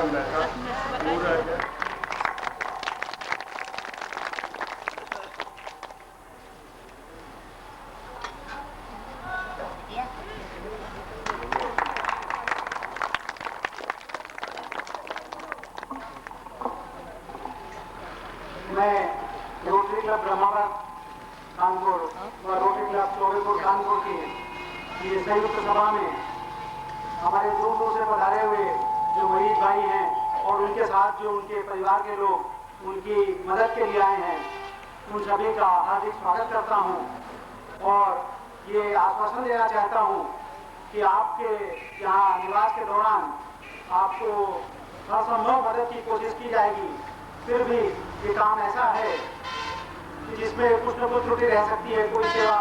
मैं Rotary Club Brahmavar Kanpur व rotary Club Chaubepur Kanpur की ये संयुक्त सभा में हमारे दूर दूर से पधारे हुए जो मरीज भाई हैं और उनके साथ जो उनके परिवार के लोग उनकी मदद के लिए आए हैं, उन सभी का हार्दिक स्वागत करता हूं और ये आश्वासन देना चाहता हूं कि आपके यहाँ निवास के दौरान आपको हर संभव मदद की कोशिश की जाएगी। फिर भी ये काम ऐसा है कि जिसमें कुछ न कुछ त्रुटि रह सकती है, कोई सेवा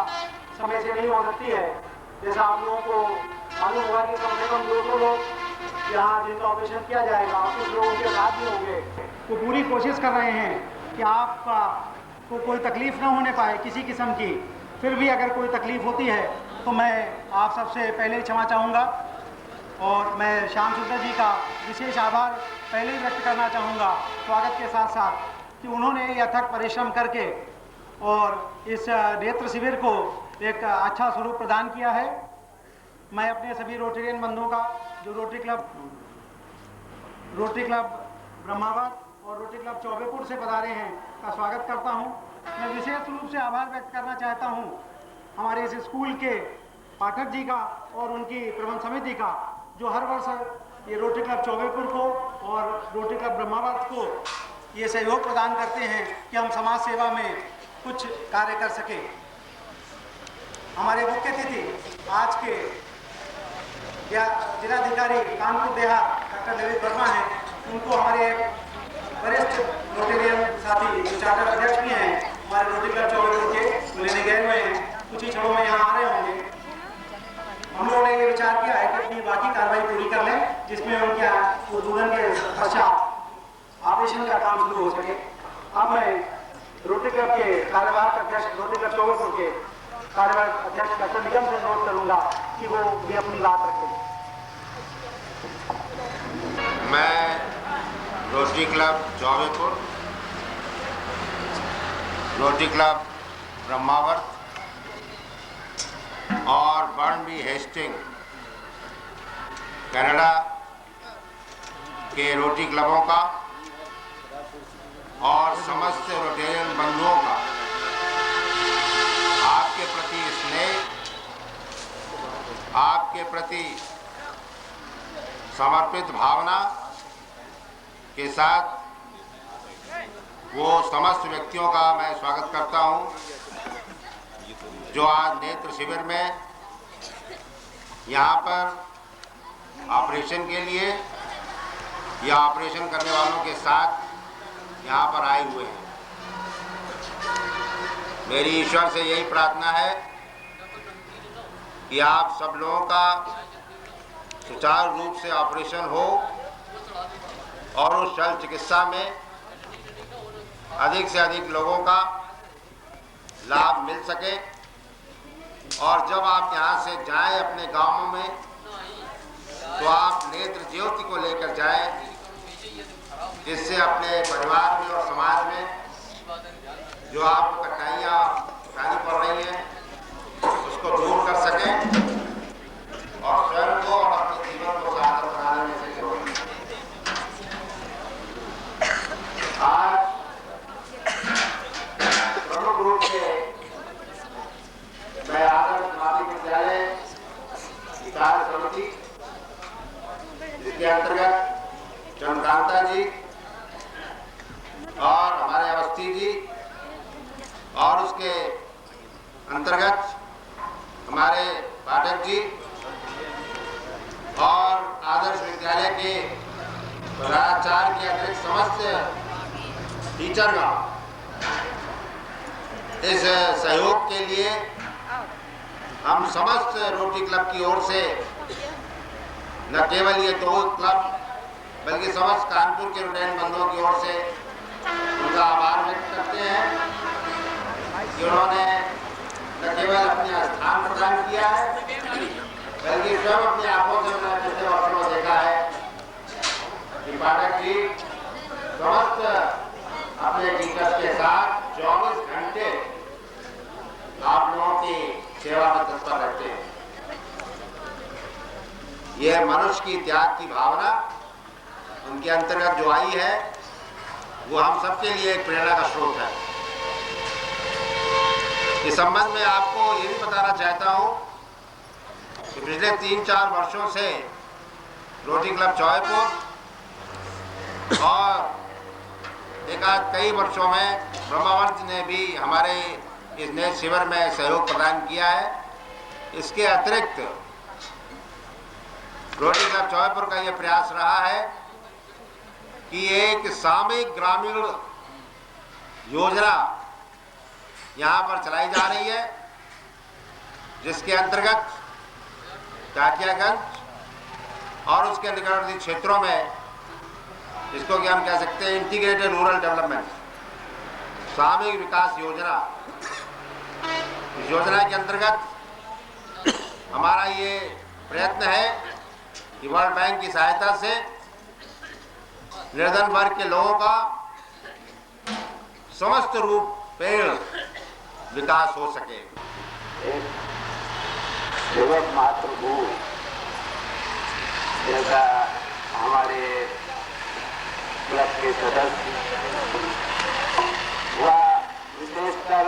समय से नहीं हो सकती है। जैसा आप लोगों को मालूम होगा कि कम से कम 200 लोग यहाँ जिनका ऑपरेशन किया जाएगा और कुछ लोग उनके साथ भी होंगे, तो पूरी कोशिश कर रहे हैं कि आपका को कोई तकलीफ न होने पाए किसी किस्म की। फिर भी अगर कोई तकलीफ होती है तो मैं आप सबसे पहले ही क्षमा चाहूँगा और मैं श्याम सुंदर जी का विशेष आभार पहले ही व्यक्त करना चाहूँगा स्वागत के साथ साथ कि उन्होंने ये अथक परिश्रम करके और इस नेत्र शिविर को एक अच्छा स्वरूप प्रदान किया है। मैं अपने सभी रोटेरियन बंधुओं का जो रोटरी क्लब ब्रह्मावर और रोटरी क्लब चौबेपुर से पधारे हैं का स्वागत करता हूं। मैं विशेष रूप से आभार व्यक्त करना चाहता हूं हमारे इस स्कूल के पाठक जी का और उनकी प्रबंध समिति का, जो हर वर्ष ये रोटरी क्लब चौबेपुर को और रोटरी क्लब ब्रह्मावर को ये सहयोग प्रदान करते हैं कि हम समाज सेवा में कुछ कार्य कर सकें। हमारे मुख्य अतिथि आज के जिलाधिकारी कानपुर देहात डॉक्टर ललित वर्मा हैं। उनको हमारे वरिष्ठ रोटेरियन साथी जो चार्टर अध्यक्ष भी हैं हमारे रोटरी क्लब चौबेपुर के, लेने गए हुए हैं, कुछ ही क्षणों में यहाँ आ रहे होंगे। हम लोगों ने ये विचार किया है कि अपनी बाकी कार्रवाई पूरी कर लें जिसमें उनके उद्बोधन के पश्चात ऑपरेशन का काम शुरू हो सके। अब मैं रोटरी क्लब के कार्यवाहक अध्यक्ष रोटरी क्लब चौबेपुर के कार्यवाहक अध्यक्ष डॉक्टर निगम से अनुरोध करूंगा कि वो भी अपनी बात रखें। मैं Rotary Club Chaubepur, Rotary Club Brahmavar और बर्नबी हेस्टिंग कनाडा के रोटरी क्लबों का और समस्त रोटेरियन बंधुओं का आपके प्रति स्नेह, आपके प्रति समर्पित भावना के साथ वो समस्त व्यक्तियों का मैं स्वागत करता हूं जो आज नेत्र शिविर में यहाँ पर ऑपरेशन के लिए या ऑपरेशन करने वालों के साथ यहाँ पर आए हुए हैं। मेरी ईश्वर से यही प्रार्थना है कि आप सब लोगों का सुचारू रूप से ऑपरेशन हो और उस शल्य चिकित्सा में अधिक से अधिक लोगों का लाभ मिल सके और जब आप यहाँ से जाएं अपने गांवों में तो आप नेत्र ज्योति को लेकर जाएं, जिससे अपने परिवार में और समाज में जो आपको कठिनाइयाँ उठानी पड़ रही हैं उसको दूर कर सकें और स्वयं को और अपने जीवन को सार्थक बनाने में सक्षम हों। आज प्रमुख रूप से मैं आदर्श माध्यमिक विद्यालय कार्य समिति जिसके अंतर्गत चंद्रकांता जी और हमारे अवस्थी जी और उसके अंतर्गत हमारे पाठक जी और आदर्श विद्यालय के प्राचार्य के अतिरिक्त समस्त टीचरगण इस सहयोग के लिए हम समस्त रोटरी क्लब की ओर से न केवल ये 2 क्लब बल्कि समस्त कानपुर के रोटेरियन बंधुओं की ओर से उनका आभार व्यक्त करते हैं कि उन्होंने न केवल अपने स्थान प्रदान किया है बल्कि स्वयं अपनी आंखों से मैंने पिछले वर्षों में देखा है कि भी समस्त अपने टीचर्स के साथ 24 घंटे आप लोगों की सेवा में तत्पर रहते हैं। यह मनुष्य की त्याग की भावना उनके अंतर्गत जो आई है वो हम सबके लिए एक प्रेरणा का स्रोत है। इस संबंध में आपको ये भी बताना चाहता हूँ कि पिछले 3-4 वर्षों से रोटरी क्लब जौहरपुर और कई वर्षों में ब्रह्मावंश ने भी हमारे इस नेत्र शिविर में सहयोग प्रदान किया है। इसके अतिरिक्त रोटरी क्लब जौहरपुर का यह प्रयास रहा है कि एक सामूहिक ग्रामीण योजना यहाँ पर चलाई जा रही है, जिसके अंतर्गत टाटियागंज और उसके निकटवर्ती क्षेत्रों में, जिसको कि हम कह सकते हैं इंटीग्रेटेड रूरल डेवलपमेंट सामूहिक विकास योजना, इस योजना के अंतर्गत हमारा ये प्रयत्न है कि वर्ल्ड बैंक की सहायता से निर्धन वर्ग के लोगों का समस्त रूप पेड़ विकास हो सके। एक सेवक मातृभूमि जैसा हमारे क्लब के सदस्य व विशेषकर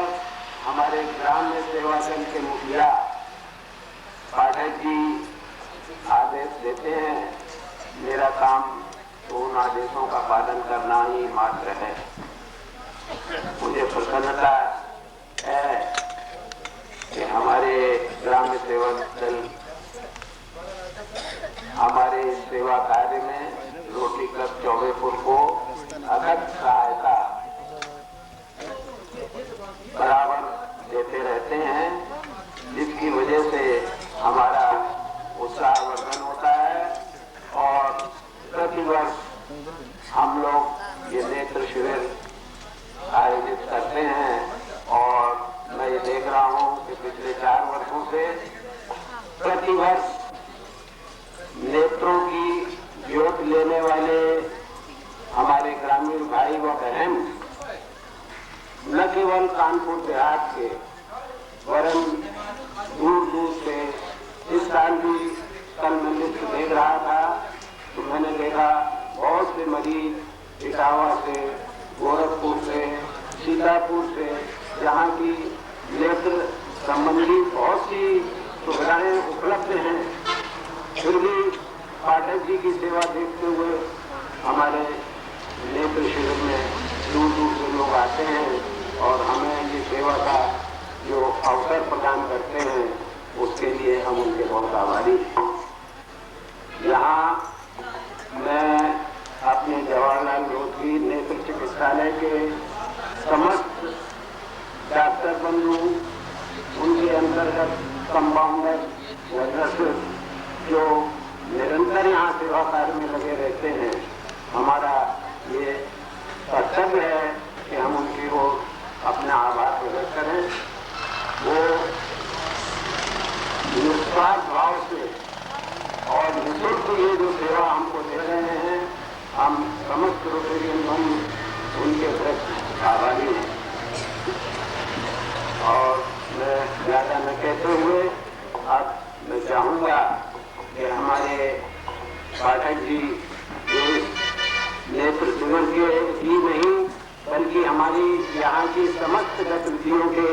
हमारे ग्राम्य सेवा दल के मुखिया पाठक जी आदेश देते हैं। मेरा काम तो उन आदेशों का पालन करना ही मात्र है। मुझे प्रसन्नता है कि हमारे ग्राम्य सेवा दल हमारे सेवा कार्य में रोटरी क्लब जौहरपुर को अथक सहायता बराबर देते रहते हैं, जिसकी वजह से हमारा उत्साहवर्धन होता है और प्रतिवर्ष हम लोग ये नेत्र शिविर आयोजित करते हैं। और मैं ये देख रहा हूँ कि पिछले 4 वर्षों से प्रतिवर्ष नेत्रों की ज्योत लेने वाले हमारे ग्रामीण भाई व बहन न केवल कानपुर देहात के वरन दूर दूर से, इस साल भी कल मैं लिस्ट देख रहा था तो मैंने देखा बहुत से मरीज इटावा से, गोरखपुर से, सीतापुर से, जहाँ की नेत्र संबंधी बहुत सी सुविधाएं उपलब्ध हैं, फिर भी पाठक जी की सेवा देखते हुए हमारे नेत्र शिविर में दूर दूर से लोग आते हैं और हमें ये सेवा का जो अवसर प्रदान करते हैं उसके लिए हम उनके बहुत आभारी हैं। यहाँ मैं अपने जवाहरलाल नेहरू नेत्र चिकित्सालय के समस्त डॉक्टर बंधु, उनके अंतर्गत कंपाउंडर व नर्स जो निरंतर यहाँ सेवा कार्य में लगे रहते हैं, हमारा ये कर्तव्य है कि हम उनकी ओर अपना आभार प्रकट करें। वो निस्वार्थ भाव से और निःशुल्क ये जो सेवा हमको दे रहे हैं, हम समस्त रोटेरियन हम उनके प्रति आभारी हैं। और मैं ज़्यादा न कहते हुए अब मैं चाहूँगा कि हमारे पाठक जी जो नेत्र शिविर के ही नहीं बल्कि हमारी यहाँ की समस्त गतिविधियों के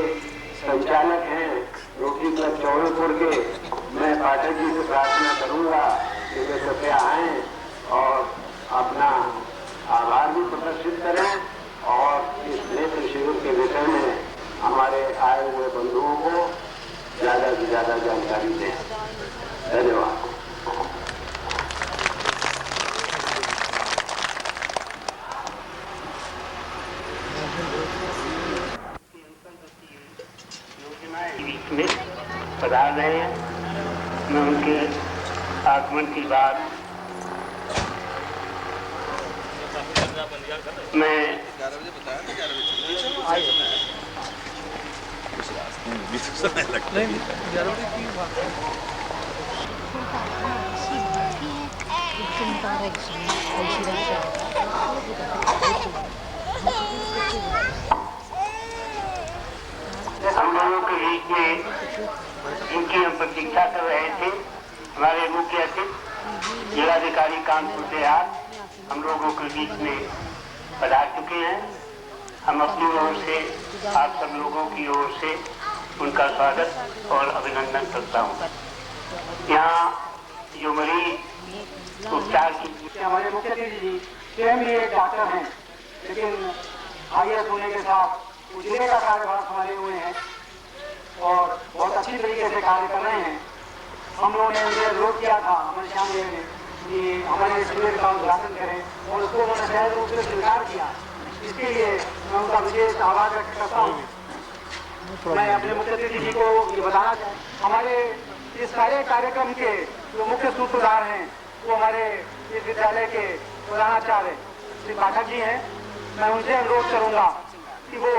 संचालक हैं रोटरी क्लब जौहरपुर के, मैं पाठक जी से प्रार्थना करूँगा कि वे कृपया आएँ और अपना आभार भी प्रदर्शित करें और इस नेत्र शिविर के विषय में हमारे आए हुए बंधुओं को ज़्यादा से ज़्यादा जानकारी दें। धन्यवाद। में पधार रहे हैं, मैं उनके आगमन की बात मैं 11 बजे बताया था, 11 बजे हम लोगों के बीच में जिनकी हम प्रतीक्षा कर रहे थे, हमारे मुख्य अतिथि जिलाधिकारी कानपुर देहात हम लोगों के बीच में पधार चुके हैं। हम अपनी ओर से आप सब लोगों की ओर से उनका स्वागत और अभिनंदन करता हूँ। यहाँ जो मरीज उपचार की हमारे मुख्य अतिथि जी स्वयं भी एक डॉक्टर हैं, लेकिन आईएएस होने के साथ जिले का कार्यभार संभाले हुए हैं और बहुत अच्छी तरीके से कार्य कर रहे हैं। हम लोगों ने उनसे अनुरोध किया था हमारे श्याम देव ने कि हमारे शिविर का उद्घाटन करें और उसको उन्होंने सहज रूप से स्वीकार किया। इसके लिए मैं उनका विशेष आभार व्यक्त करता हूँ। मैं अपने मुख्य अतिथि जी को ये बताना चाहूँ, हमारे इस सारे कार्यक्रम के जो मुख्य सूत्रधार हैं वो हमारे इस विद्यालय के प्रधानाचार्य श्री पाठक जी हैं। मैं उनसे अनुरोध करूँगा कि वो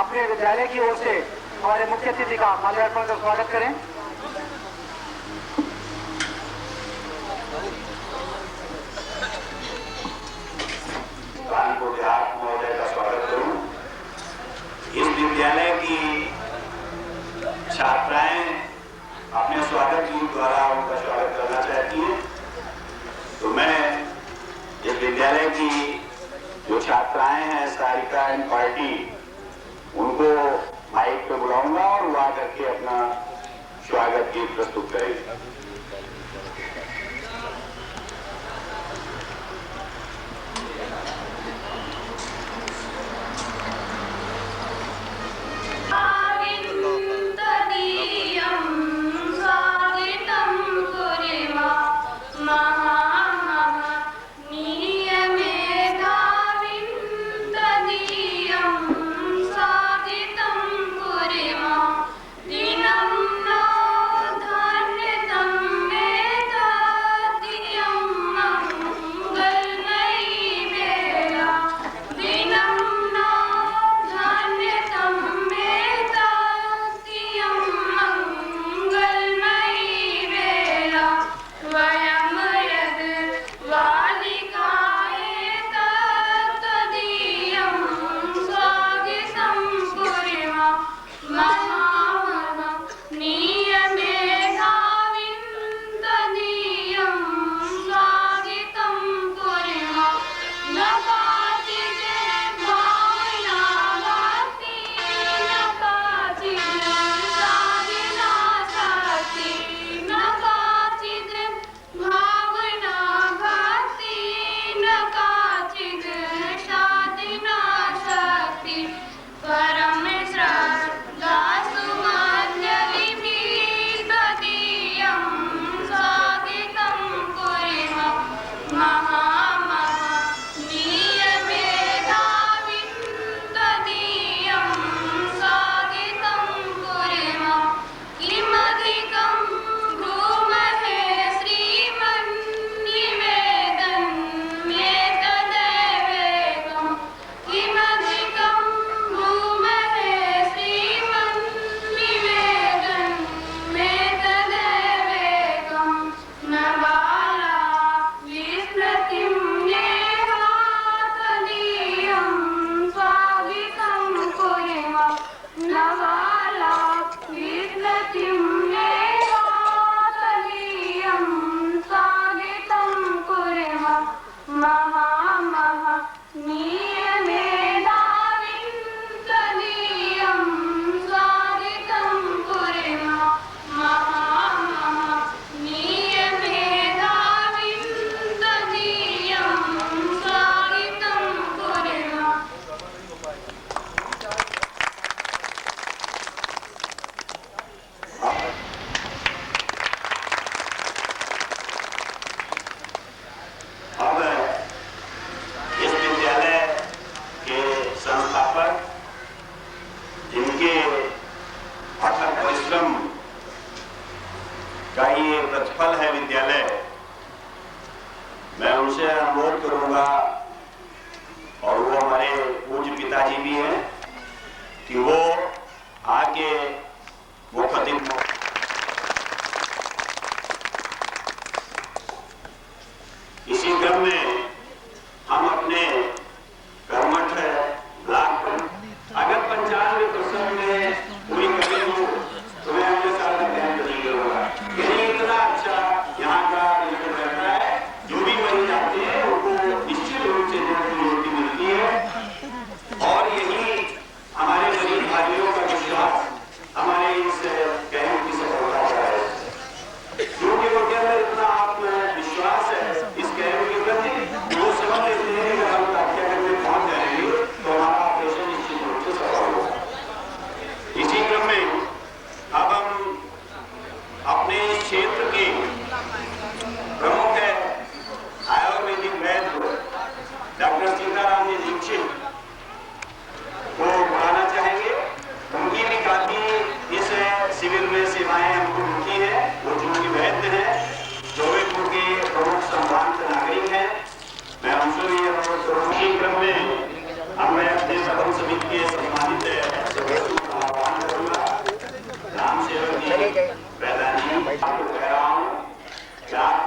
अपने विद्यालय की ओर से हमारे मुख्य अतिथि का माल्यार्पण कर स्वागत करें। कानपुर देहात महोदय का स्वागत करूं। इस विद्यालय की छात्राएं अपने स्वागत गीत द्वारा उनका स्वागत करना चाहती हैं, तो मैं इस विद्यालय की जो छात्राएं हैं सारिका एंड पार्टी, उनको माइक पे बुलाऊंगा और वो आकर के अपना स्वागत गीत प्रस्तुत करेंगे।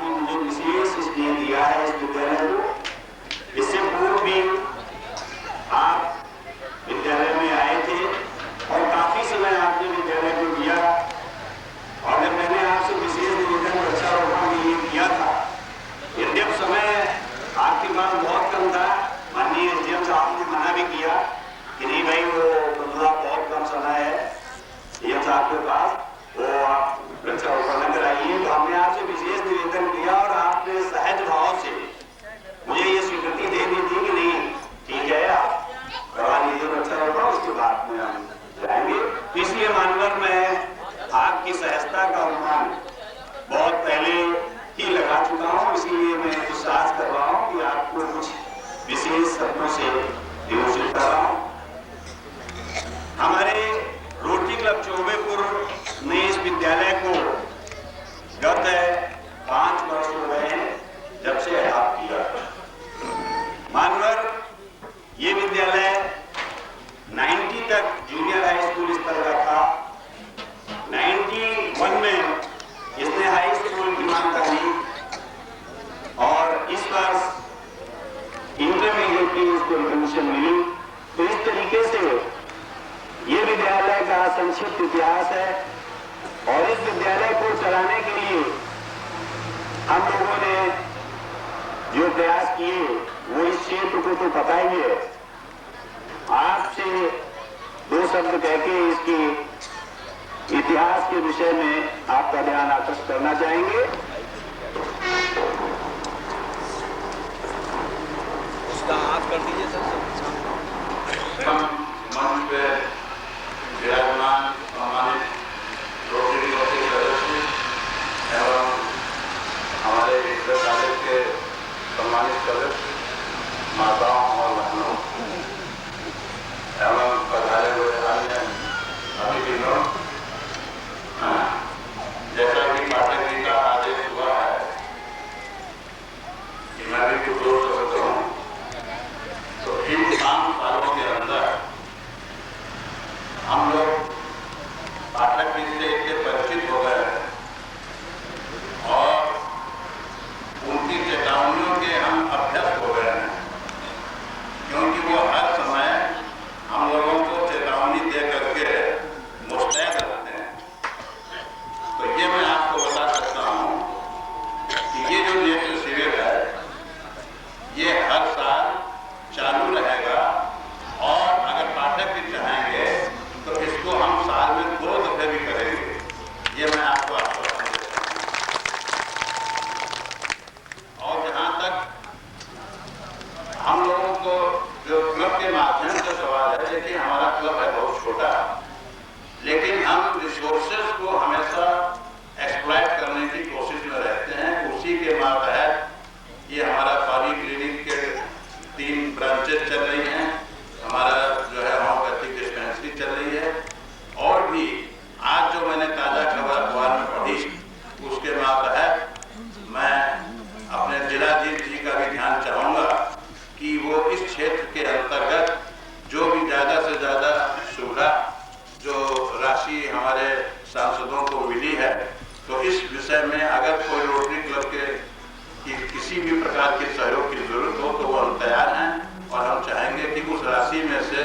आपने मुझे विशेष स्नेह दिया है इस विद्यालय को। इससे पूर्व भी आप विद्यालय में आए थे और काफी समय आपने विद्यालय को दिया, और जब मैंने आपसे विशेष निवेदन वृक्षारोपण के लिए किया था, यद्यप समय आपके पास बहुत कम था, माननीय एसडीएम साहब ने मना भी किया कि नहीं भाई वो बहुत कम समय है डीएम साहब के पास, वो आप वृक्षारोपण कराइए। तो हमने आपसे विशेष निवेदन किया और आपने सहज भाव से मुझे ये स्वीकृति दे दी थी कि नहीं ठीक है आप करवा लीजिए वृक्षारोपण, उसके बाद में हम जाएंगे। इसलिए मानवर मैं आपकी सहजता का अनुमान बहुत पहले ही लगा चुका हूँ, इसलिए मैं विश्वास कर रहा हूँ कि आपको कुछ विशेष शब्दों से विमोचित कर रहा हूँ। हमारे रोटरी क्लब चौबेपुर ने इस विद्यालय को गत 5 वर्ष हो गए हैं जब से अडॉप्ट किया। मानवर ये विद्यालय 90 तक जूनियर हाई स्कूल स्तर का था। 91 में इसने हाई स्कूल की मान्यता ली और इस वर्ष इंटरमीडिएट की इसको एडमिशन मिली। तो इस तरीके से ये विद्यालय का संक्षिप्त इतिहास है, और इस विद्यालय को चलाने के लिए हम लोगों ने जो प्रयास किए वो इस क्षेत्र को तो पता ही है। आपसे 2 शब्द कह के इसके इतिहास के विषय में आपका ध्यान आकर्षित करना चाहेंगे। उसका हाथ कर दीजिए सर। मंच पे विराजमान सम्मानित रोटरी क्लब के सदस्य एवं हमारे विद्यालय के सम्मानित सदस्य, माताओं और बहनों एवं पधारे हुए अन्य अतिथिगण, जैसा कि पाठक जी का आदेश हुआ है कि मैं भी कुछ 2 शब्द कहूं, तो इन 5 सालों के अंदर हम लोग पाठक जी से इतने परिचित हो गए और उनकी चेतावनियों के हम अभ्यस्त हो गए हैं, क्योंकि वो हर समय हम लोगों को चेतावनी दे करके मुस्तैद रखते हैं। तो ये मैं आपको बता सकता हूँ कि ये जो नेत्र शिविर है ये हर साल चालू रहेगा, और अगर पाठक भी चाहेंगे तो इसको हम साल में 2 दफे भी करेंगे, ये मैं आपको आश्वासन देता हूँ। और जहाँ तक हम लोगों को जो क्लब के माध्यम से सवाल है, देखिए हमारा क्लब है बहुत छोटा, लेकिन हम रिसोर्सेज को हमेशा एक्सप्लॉइट करने की कोशिश में रहते हैं। उसी के मातहत ये हमारा पॉली क्लिनिक के 3 ब्रांचेज चल रही हैं, हमारा जो है होम्योपैथिक डिस्पेंसरी चल रही है, और भी आज जो मैंने ताज़ा खबर अखबार में पढ़ी उसके मातहत मैं अपने जिलाधीश जी का भी ध्यान चाहूँगा कि वो इस क्षेत्र के अंतर्गत जो भी ज़्यादा से ज़्यादा सुविधा जो राशि हमारे सांसदों को मिली है, तो इस विषय में अगर कोई रोटरी क्लब के किसी भी प्रकार के सहयोग की जरूरत हो तो वो हम तैयार हैं, और हम चाहेंगे कि उस राशि में से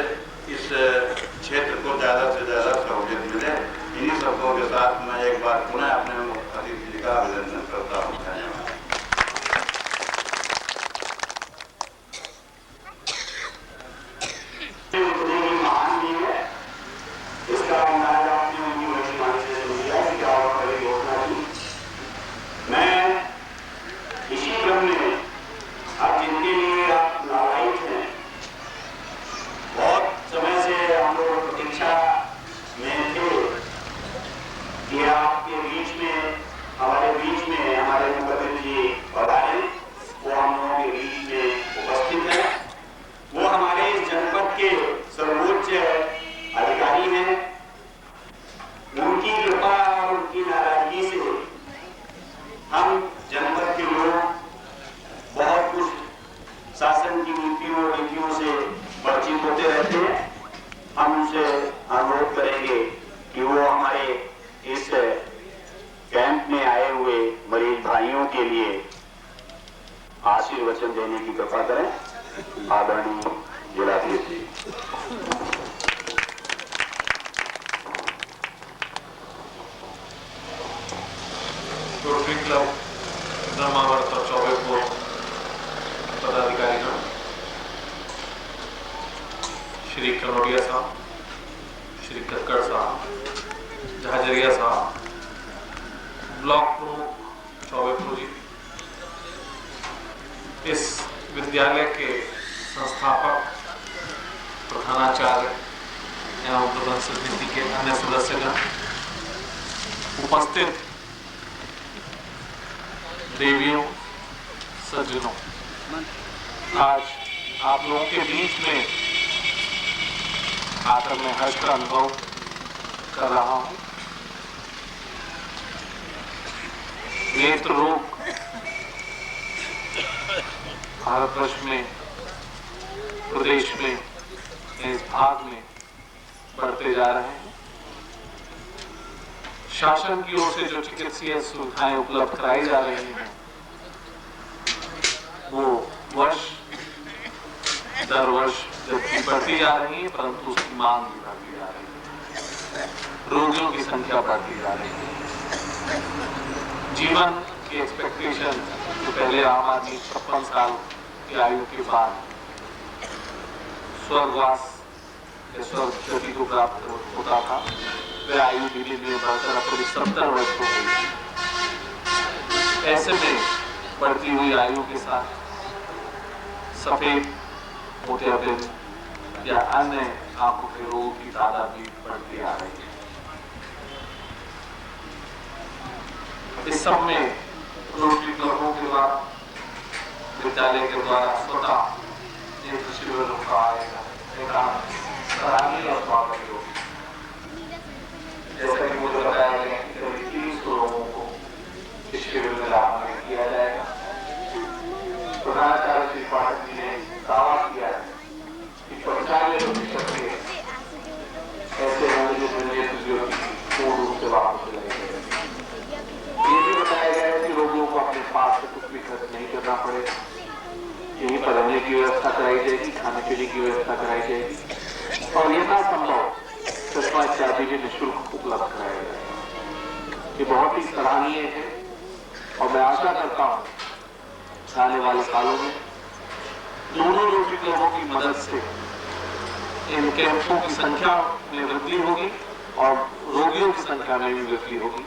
इस क्षेत्र को ज़्यादा से ज़्यादा सहूलियत मिले। इन्हीं शब्दों के साथ मैं एक बार पुनः अपने अतिथि जी का अभिनंदन करता हूँ। धन्यवाद। महान भी है, इसका अंदाजा आपने उनकी भविष्यवाणी से सुन लिया कि क्या और बड़ी घोषणा की। लिए आशीर्वचन देने की कृपा करें। आदरणीय जिलाधीश जी। रोटरी क्लब धर्मावर्त और 24 पदाधिकारीगण, श्री कनोडिया साहब, श्री कक्कड़ साहब, जहाजरिया साहब, ब्लॉक प्रमुख 24 जी, इस विद्यालय के संस्थापक, प्रधानाचार्य एवं प्रबंध समिति के अन्य सदस्यगण, उपस्थित देवियों, सज्जनों, आज आप लोगों के बीच में आकर मैं हर्ष का अनुभव कर रहा हूं। नेत्र रोग भारतवर्ष में, प्रदेश में, इस भाग में बढ़ते जा रहे हैं। शासन की ओर से जो चिकित्सीय सुविधाएं उपलब्ध कराई जा रही हैं, वो वर्ष दर वर्ष जबकि बढ़ती जा रही है, परंतु उसकी मांग भी बढ़ती जा रही है, रोगियों की संख्या बढ़ती जा रही है। जीवन की एक्सपेक्टेशन जो पहले आम आदमी 56 साल की आयु के बाद स्वर्गवास या स्वर्ग गति को प्राप्त होता था, वह आयु धीरे धीरे बढ़कर अब करीब 70 वर्ष हो गई। ऐसे में बढ़ती हुई आयु के साथ सफेद मोतियाबिंद या अन्य आंखों के रोग की तादाद भी बढ़ती आ रही है। इस सब में रोटरी क्लबों के द्वारा, विद्यालय के द्वारा स्वतः नेत्र शिविरों का आयोजन सराहनीय और स्वागत योग्य। जैसा कि मुझे बताया गया कि करीब 300 लोगों को इस शिविर में लाभान्वित किया जाएगा। प्रधानाचार्य श्री पाठक जी ने दावा किया है कि 95% के ऐसे होंगे जो नेत्र ज्योति पूर्ण रूप से वापस चले गए। ये भी बताया गया है कि रोगियों को अपने पास से कुछ भी खर्च नहीं करना पड़े, यहीं पर रहने की व्यवस्था कराई जाएगी, खाने पीने की व्यवस्था कराई जाएगी और यथा संभव चश्मा इत्यादि भी निःशुल्क उपलब्ध कराया जाएगा। ये बहुत ही सराहनीय है और मैं आशा करता हूं आने वाले सालों में दोनों रोटरी क्लबों की मदद से इन कैंपों की संख्या में वृद्धि होगी और रोगियों की संख्या में भी वृद्धि होगी,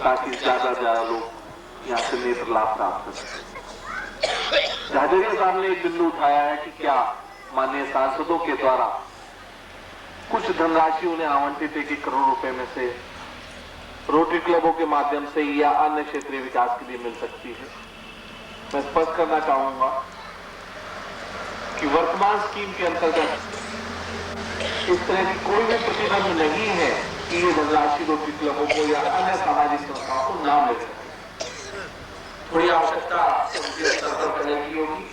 ताकि ज्यादा से ज्यादा लोग यहाँ से नेत्र लाभ प्राप्त कर सकें। जहाजरिया साहब ने एक बिंदु उठाया है कि क्या माननीय सांसदों के द्वारा कुछ धनराशि उन्हें आवंटित 1 करोड़ रुपए में से रोटरी क्लबों के माध्यम से या अन्य क्षेत्रीय विकास के लिए मिल सकती है। मैं स्पष्ट करना चाहूंगा कि वर्तमान स्कीम के अंतर्गत इस तरह की कोई भी प्रतिबंध नहीं है कि ये धनराशि रोटरी क्लबों को या अन्य सामाजिक संस्थाओं को ना मिल सके। थोड़ी आवश्यकता उनके स्तर पर पहल की होगी,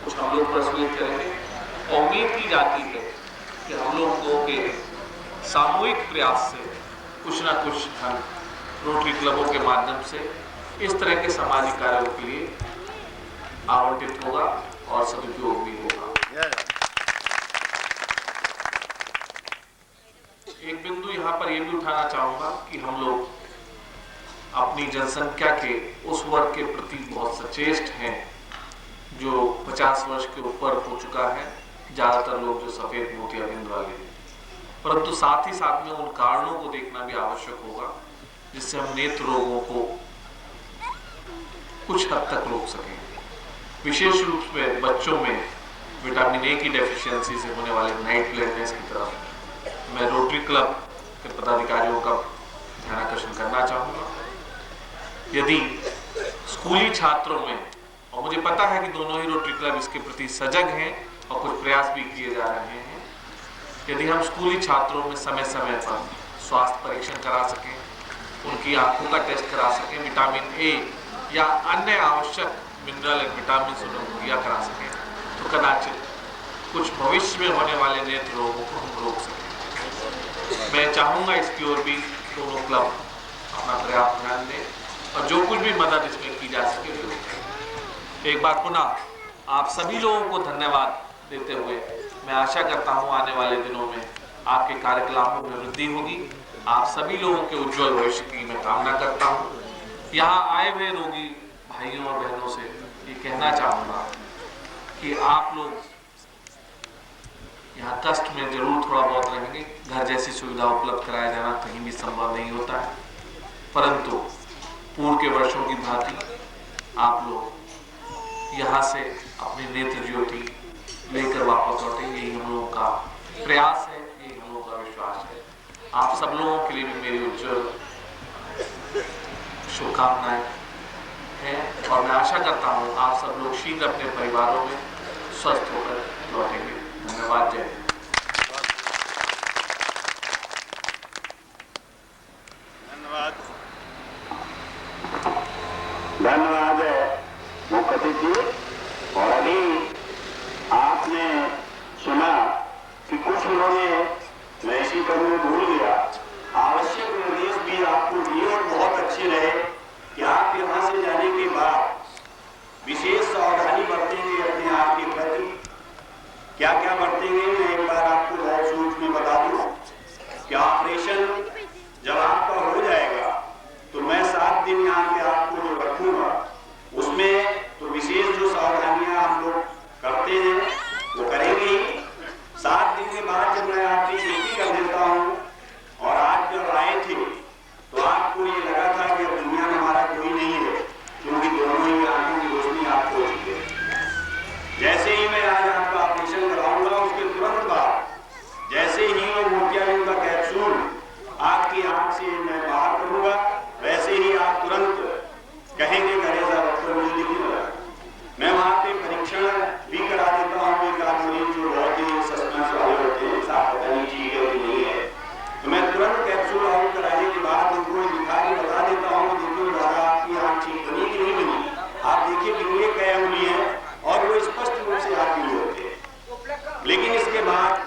कुछ हम लोग प्रस्तुत करेंगे। उम्मीद की जाती है कि हम लोगों के सामूहिक प्रयास से कुछ ना कुछ धन रोटरी क्लबों के माध्यम से इस तरह के सामाजिक कार्यों के लिए आवंटित होगा और सदुपयोग भी होगा। एक बिंदु यहाँ पर यह भी उठाना चाहूंगा कि हम लोग अपनी जनसंख्या के उस वर्ग के प्रति बहुत सचेष्ट हैं जो 50 वर्ष के ऊपर हो चुका है, ज्यादातर लोग जो सफेद मोतियाबिंद वाले हैं, परंतु साथ ही साथ में उन कारणों को देखना भी आवश्यक होगा जिससे हम नेत्र रोगों को कुछ हद तक रोक सकें। विशेष रूप से बच्चों में विटामिन ए की डेफिशिएंसी से होने वाले नाइट ब्लाइंडनेस की तरफ मैं रोटरी क्लब के पदाधिकारियों का ध्यान आकर्षण करना चाहूँगा। यदि स्कूली छात्रों में, और मुझे पता है कि दोनों ही रोटरी क्लब इसके प्रति सजग हैं और कुछ प्रयास भी किए जा रहे हैं, यदि हम स्कूली छात्रों में समय समय पर स्वास्थ्य परीक्षण करा सकें, उनकी आंखों का टेस्ट करा सकें, विटामिन ए या अन्य आवश्यक मिनरल एंड विटामिन उन्हें मुहैया करा सकें, तो कदाचित कुछ भविष्य में होने वाले नेत्र रोगों को हम रोक सकें। मैं चाहूँगा इसकी ओर भी दोनों क्लब अपना पर्याप्त ध्यान दें और जो कुछ भी मदद इसमें की जा सके वो करें। एक बार पुनः आप सभी लोगों को धन्यवाद देते हुए मैं आशा करता हूँ आने वाले दिनों में आपके कार्यकलापों में वृद्धि होगी। आप सभी लोगों के उज्जवल भविष्य की मैं कामना करता हूँ। यहाँ आए हुए रोगी भाइयों और बहनों से ये कहना चाहूँगा कि आप लोग यहाँ कष्ट में जरूर थोड़ा बहुत रहेंगे। घर जैसी सुविधा उपलब्ध कराया जाना कहीं भी संभव नहीं होता है, परंतु पूर्व के वर्षों की भांति आप लोग यहाँ से अपनी नेत्र ज्योति लेकर वापस लौटेंगे। यही हम लोगों का प्रयास है, यही हम लोगों का विश्वास है। आप सब लोगों के लिए भी मेरी उज्जवल शुभकामनाएं हैं और मैं आशा करता हूँ आप सब लोग शीघ्र अपने परिवारों में स्वस्थ होकर लौटेंगे। धन्यवाद। जय हिंद। धन्यवाद मुख्य अतिथि। और अभी आपने सुना कि कुछ उन्होंने मैं इसी पर भूल गया आवश्यक निर्देश भी आपको दिए और बहुत अच्छे रहे कि आप यहाँ से जाने के बाद विशेष सावधानी बरतेंगे अपने आप के प्रति। क्या क्या बरतेंगे मैं एक बार आपको बहुत सूक्ष्म में बता दूं कि ऑपरेशन जब आपका हो जाएगा तो मैं 7 दिन यहाँ पे आपको जो रखूंगा उसमें तो विशेष जो सावधानियां हम लोग करते हैं वो करेंगे ही। 7 दिन के बाद जब मैं आपकी छुट्टी कर देता हूँ और आज जब आए थे तो आपको ये लगा था कि दुनिया में हमारा कोई नहीं है, क्योंकि दोनों ही आंखों की रोशनी आपको होती है। जैसे ही मैं आज आपका ऑपरेशन कराऊंगा उसके तुरंत बाद जैसे ही वो मोतियाबिंद का कैप्सूल आपकी आंख से मैं बाहर करूंगा वैसे ही आप तुरंत कहेंगे घरे डॉक्टर मुझे दिखने लगा। मैं वहाँ पे परीक्षण भी करा देता हूँ। एक आध मरीज जो बहुत ही सस्पेंस वाले होते हैं, साफ पता नहीं ठीक है कि नहीं है, तो मैं तुरंत कैप्सूल आउट कराने के बाद उनको दिखा के बता देता हूँ देखिए दादा आपकी आँख ठीक बनी कि नहीं बनी। आप देखिए कि ये कई उंगली है और वो स्पष्ट रूप से आपके लिए होते हैं। लेकिन इसके बाद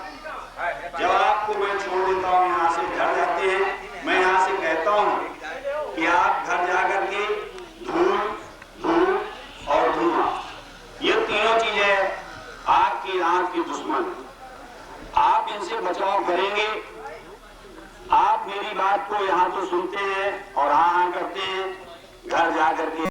जब आपको मैं छोड़ देता हूँ यहाँ से घर जाते हैं, मैं यहाँ से कहता हूँ कि आप घर जा करके धूल और धुआं ये तीनों चीजें आपकी आंख की दुश्मन, आप इनसे बचाव करेंगे। आप मेरी बात को यहाँ तो सुनते हैं और हाँ करते हैं, घर जा करके